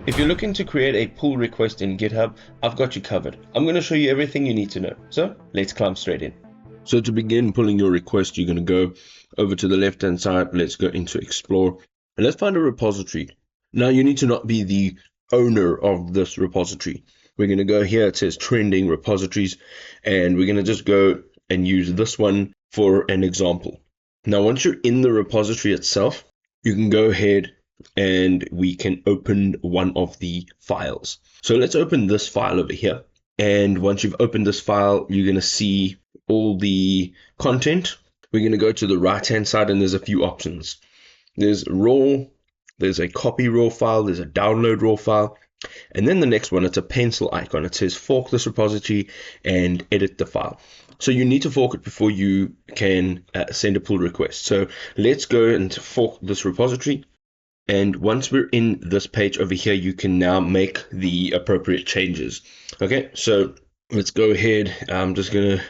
If you're looking to create a pull request in GitHub, I've got you covered. I'm going to show you everything you need to know. So let's climb straight in. So to begin pulling your request, you're going to go over to the left-hand side. Let's go into Explore and let's find a repository. Now you need to not be the owner of this repository. We're going to go here. It says trending repositories, and we're going to just go and use this one for an example. Now, once you're in the repository itself, you can go ahead and we can open one of the files. So let's open this file over here. And once you've opened this file, you're going to see all the content. We're going to go to the right-hand side and there's a few options. There's raw, there's a copy raw file, there's a download raw file. And then the next one, it's a pencil icon. It says fork this repository and edit the file. So you need to fork it before you can send a pull request. So let's go and fork this repository. And once we're in this page over here, you can now make the appropriate changes. Okay, so let's go ahead. I'm just going to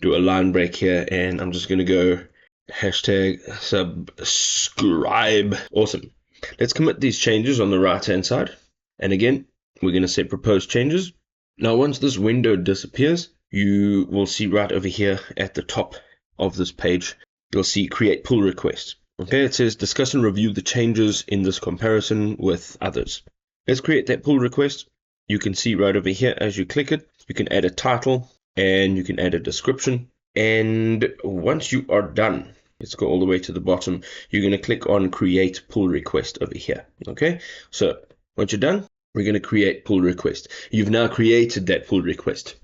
do a line break here and I'm just going to go hashtag subscribe. Awesome. Let's commit these changes on the right-hand side. And again, we're going to say propose changes. Now, once this window disappears, you will see right over here at the top of this page, you'll see create pull request. Okay, it says discuss and review the changes in this comparison with others. Let's create that pull request. You can see right over here as you click it, you can add a title and you can add a description. And once you are done, let's go all the way to the bottom. You're going to click on create pull request over here. Okay, so once you're done, we're going to create pull request. You've now created that pull request.